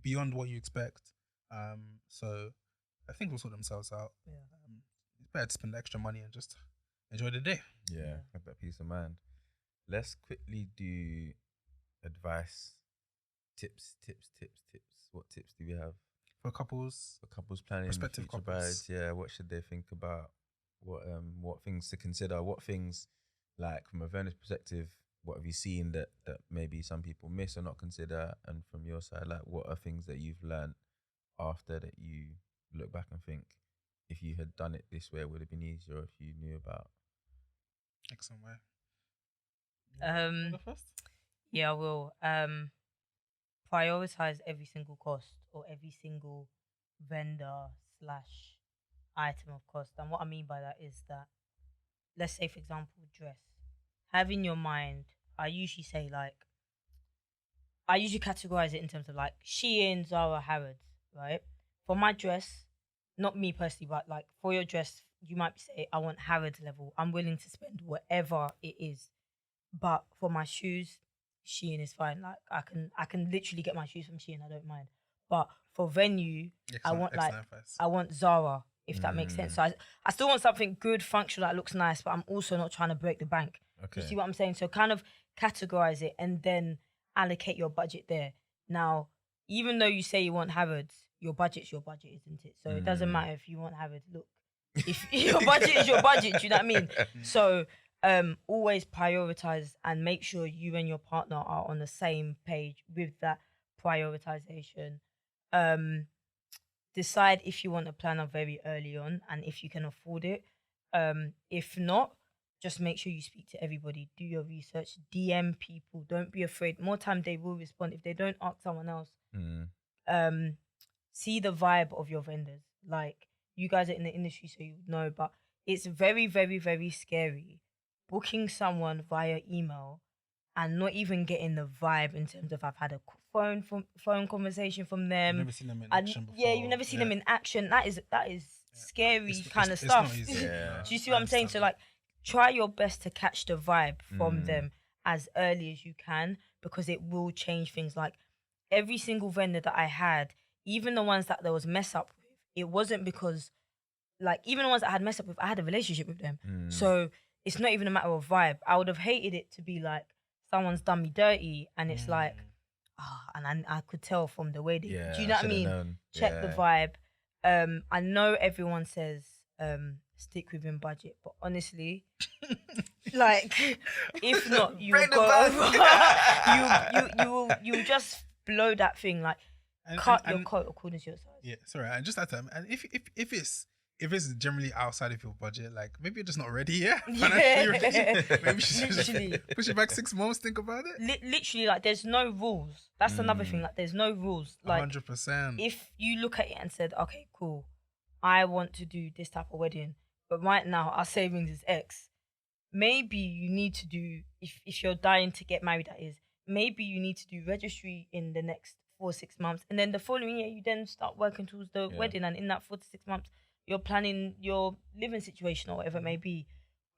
beyond what you expect. So I think we'll sort themselves out. It's better to spend extra money and just enjoy the day. Yeah, have that peace of mind. Let's quickly do advice, tips. What tips do we have For couples, for couples planning prospective future couples? brides? Yeah, what should they think about? What things to consider? What things, like from a Venice perspective, what have you seen that maybe some people miss or not consider? And from your side, like what are things that you've learned after that you look back and think, if you had done it this way, it would have been easier, or if you knew about? Excellent way. Yeah, I will. prioritize every single cost or every single vendor slash item of cost. And what I mean by that is that, let's say, for example, dress. Have in your mind, I usually say I usually categorize it in terms of like Shein, Zara, Harrods, right? For my dress, not me personally, but like for your dress, you might say, I want Harrods level. I'm willing to spend whatever it is. But for my shoes, Shein is fine. Like I can literally get my shoes from Shein, I don't mind. But for venue, I want Zara, if that makes sense. So I still want something good, functional, that looks nice, but I'm also not trying to break the bank. Okay. You see what I'm saying? So kind of categorize it and then allocate your budget there. Now, even though you say you want Harrods, your budget's your budget, isn't it? So it doesn't matter if you want Harrods. Look, if your budget is your budget, do you know what I mean? So always prioritize and make sure you and your partner are on the same page with that prioritization. Decide if you want a planner very early on and if you can afford it. If not, just make sure you speak to everybody, do your research, DM people, don't be afraid. More time they will respond. If they don't, ask someone else. See the vibe of your vendors. Like, you guys are in the industry, so you know, but it's very, very, very scary booking someone via email and not even getting the vibe in terms of I've had a phone conversation from them. You've never seen them in action before. Yeah, you've never seen them in action. That is scary kind of stuff. It's not easy. Do you see what I'm saying? So like, try your best to catch the vibe from them as early as you can, because it will change things. Like, every single vendor that I had, even the ones that there was mess up with, it wasn't because, like, even the ones that I had mess up with, I had a relationship with them. So it's not even a matter of vibe. I would have hated it to be like someone's done me dirty and it's like, and I could tell from the way they, do you know what I mean? Check the vibe. I know everyone says stick within budget, but honestly, like, if not, you will go over. you will just blow that thing, like, cut your coat according to your size. Yeah, sorry, and just that time. And if it's generally outside of your budget, like, maybe you're just not ready yet. Financially ready. Maybe you should just push it back 6 months. Think about it. Literally, like, there's no rules. That's another thing. Like, there's no rules. Like, 100%. If you look at it and said, okay, cool, I want to do this type of wedding, but right now our savings is X. Maybe you need to do, if you're dying to get married, that is, maybe you need to do registry in the next 4 or 6 months, and then the following year you then start working towards the wedding, and in that 4 to 6 months you're planning your living situation or whatever it may be.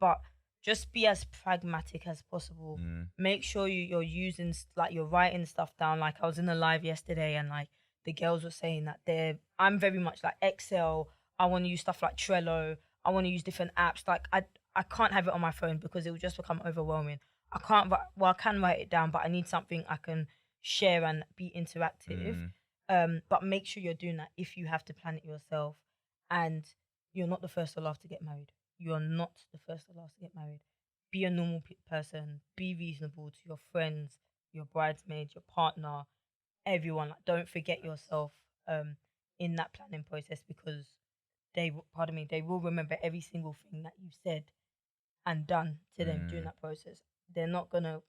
But just be as pragmatic as possible. Make sure you're using, like, you're writing stuff down. Like, I was in a live yesterday and like the girls were saying that I'm very much like Excel. I want to use stuff like Trello. I want to use different apps. Like, I can't have it on my phone because it will just become overwhelming. I can write it down, but I need something I can share and be interactive. But make sure you're doing that if you have to plan it yourself. And you're not the first or last to get married. You're not the first or last to get married. Be a normal person. Be reasonable to your friends, your bridesmaids, your partner, everyone. Like, don't forget yourself in that planning process, because they will remember every single thing that you said and done to them during that process. They're not gonna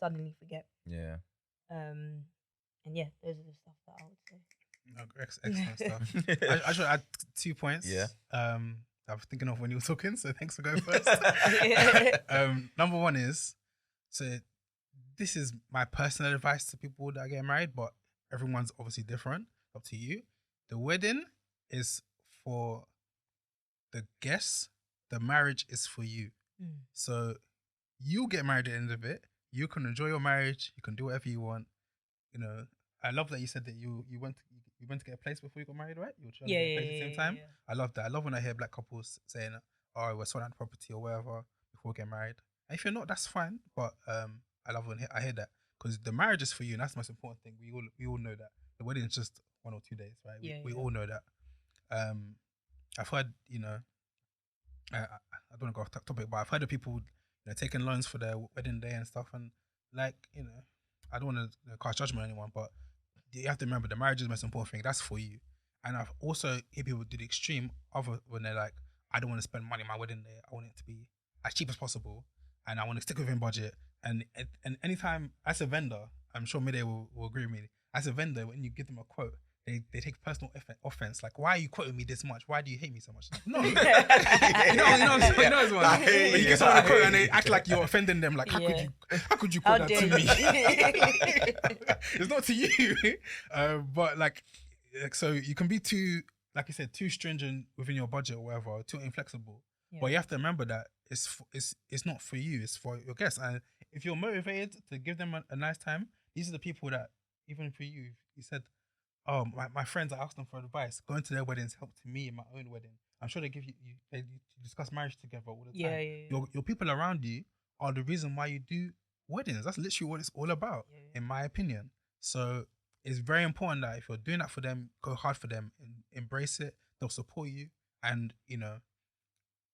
suddenly forget. Yeah. And yeah, those are the stuff that I would say. Excellent stuff. I should add 2 points. Yeah. I was thinking of when you were talking, so thanks for going first. Number one is, so this is my personal advice to people that get married, but everyone's obviously different. Up to you. The wedding is for the guests. The marriage is for you. So you get married at the end of it. You can enjoy your marriage. You can do whatever you want. You know, I love that you said that you went to get a place before you got married, right? You were trying to get a place at the same time. Yeah. I love that. I love when I hear black couples saying, "Oh, we're selling out property or whatever before we get married." And if you're not, that's fine. But I love when I hear that, because the marriage is for you, and that's the most important thing. We all know that. The wedding is just 1 or 2 days, right? We all know that. I've heard, you know, I don't want to go off topic, but I've heard of people, you know, taking loans for their wedding day and stuff, and, like, you know, I don't want to cast judgment on anyone, but you have to remember the marriage is the most important thing. That's for you. And I've also heard people do the extreme when they're like, I don't want to spend money on my wedding day. I want it to be as cheap as possible, and I want to stick within budget. And anytime, as a vendor, I'm sure Midday will agree with me. as a vendor, when you give them a quote, they take personal offense. Like, why are you quoting me this much? Why do you hate me so much? No, you know as well. When you give someone a quote and they act like you're offending them, like, how could you quote that to me? It's not to you. But like, so you can be too, like you said, too stringent within your budget or whatever, too inflexible. Yeah. But you have to remember that it's not for you, it's for your guests. And if you're motivated to give them a nice time, these are the people that, even for you, you said, oh, my friends, I asked them for advice. Going to their weddings helped me in my own wedding. I'm sure they give you discuss marriage together all the time. Yeah. Your people around you are the reason why you do weddings. That's literally what it's all about, in my opinion. So it's very important that if you're doing that for them, go hard for them, and embrace it. They'll support you. And, you know,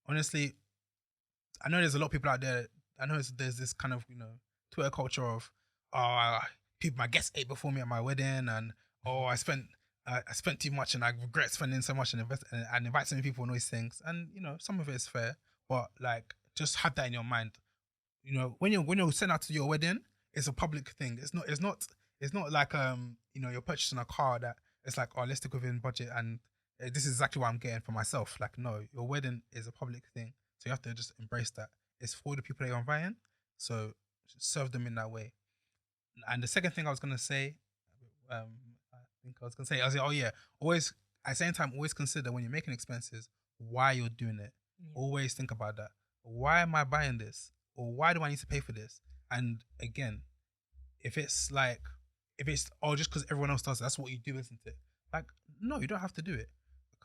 honestly, I know there's a lot of people out there. I know there's this kind of, you know, Twitter culture of, people, my guests ate before me at my wedding, and I spent too much and I regret spending so much and invite so many people and all these things. And, you know, some of it is fair, but like, just have that in your mind. You know, when you're sent out to your wedding, it's a public thing. It's not like, you know, you're purchasing a car that it's like, oh, let's stick within budget and this is exactly what I'm getting for myself. Like, no, your wedding is a public thing. So you have to just embrace that. It's for the people that you're inviting. So serve them in that way. And the second thing I was going to say, I was like, oh yeah, always, at the same time, always consider when you're making expenses, why you're doing it. Yeah. Always think about that. Why am I buying this? Or why do I need to pay for this? And again, if it's just because everyone else does it, that's what you do, isn't it? Like, no, you don't have to do it.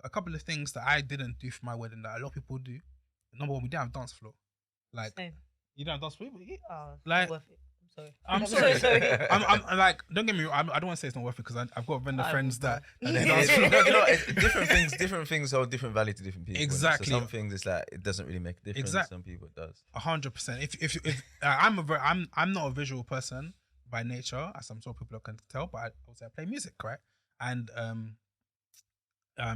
A couple of things that I didn't do for my wedding that a lot of people do. Number one, we didn't have dance floor. Like, Same. You don't have dance floor? Like, worth it. I'm sorry. I'm like, don't get me wrong. I don't want to say it's not worth it because I've got vendor friends that they dance floor. Different things hold different value to different people. Exactly. So some things it's like it doesn't really make a difference. Exactly. Some people it does. 100%. If I'm not a visual person by nature, as I'm sure people can tell, but I play music, right? And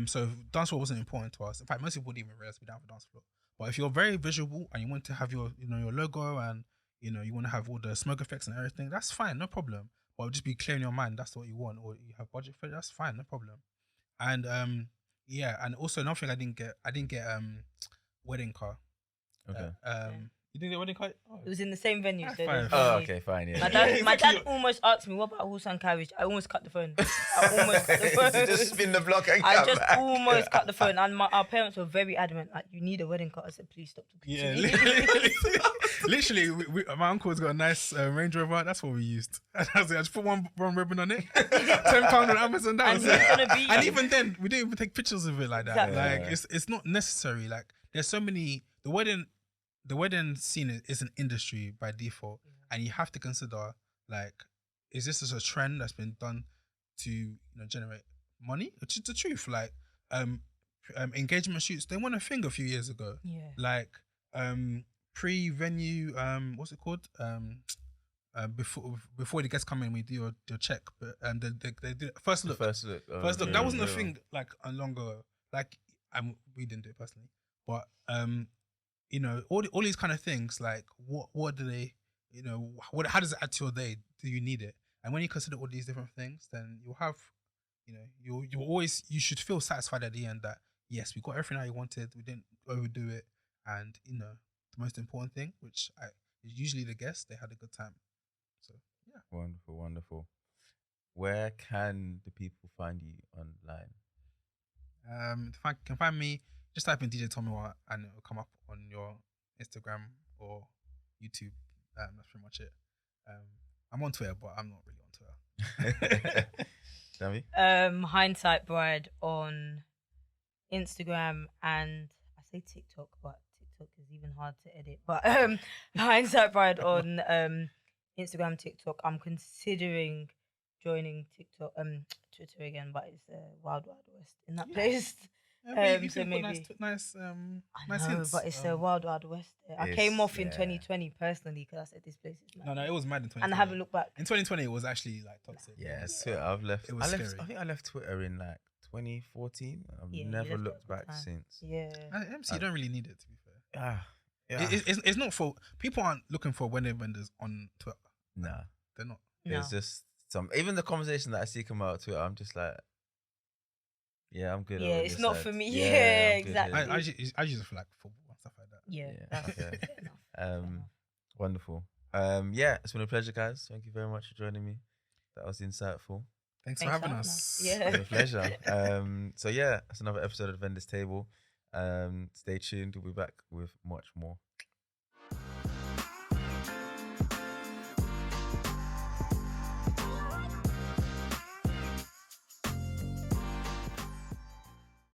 so dance floor wasn't important to us. In fact, most people didn't even realize we don't have a dance floor. But if you're very visual and you want to have your logo and you want to have all the smoke effects and everything, that's fine, no problem. But just be clear in your mind, that's what you want, or you have budget for it, that's fine, no problem. And and also another thing I didn't get wedding car. Okay. You didn't get wedding car? Oh. It was in the same venue. So fine. Oh, okay, fine. Yeah. My dad almost asked me, what about horse and carriage? I almost cut the phone. Just spin the block and come back. Almost cut the phone. And our parents were very adamant, like, you need a wedding car. I said, please stop talking to me. Literally, my uncle's got a nice Range Rover. That's what we used. And I just put one ribbon on it. £10 on Amazon. That was it. And even then, we didn't even take pictures of it like that. Exactly. Like, it's not necessary. Like, there's so many. The wedding scene is an industry by default, and you have to consider, like, is this just a trend that's been done to generate money? Which is the truth. Like, engagement shoots, they won a thing a few years ago. Yeah. Like, pre-venue, what's it called? Before the guests come in, we do your check. But they did first look. First look. That wasn't a thing like long ago. Like, we didn't do it personally, but all these kind of things. Like, what do they? How does it add to your day? Do you need it? And when you consider all these different things, then you'll have, you should feel satisfied at the end that yes, we got everything that you wanted. We didn't overdo it, and the most important thing, which is usually the guests, they had a good time. So yeah, wonderful. Where can the people find you online? If can find me, just type in DJ Tomiwa and it will come up on your Instagram or YouTube. That's pretty much it. I'm on Twitter, but I'm not really on Twitter. Sammy? Hindsight Bride on Instagram and I say TikTok, but TikTok is even hard to edit. But Hindsight Bride on Instagram, TikTok. I'm considering joining TikTok, Twitter again, but it's wild west in that place. So maybe nice hints. But it's a wild west. I came off in 2020 personally because I said this place is mad. No, it was mad in 2020. And I haven't looked back. In 2020, it was actually like toxic. Yeah, Twitter. I've left. It was scary. I think I left Twitter in like 2014. I've never looked back since. Yeah. MC, you don't really need it, to be fair. Yeah. It's not for people aren't looking for wedding vendors on Twitter. Nah, they're not. There's just even the conversation that I see come out of Twitter, I'm just like, yeah, I'm good. Yeah, over it's this not side. for me. Yeah, Yeah, I'm good exactly. here. I use it for like football and stuff like that. Yeah, Yeah, that's okay. fair enough. Wonderful. Yeah, it's been a pleasure, guys. Thank you very much for joining me. That was insightful. Thanks for having us. Yeah. It's a pleasure. So yeah, that's another episode of Vendors Table. Stay tuned. We'll be back with much more.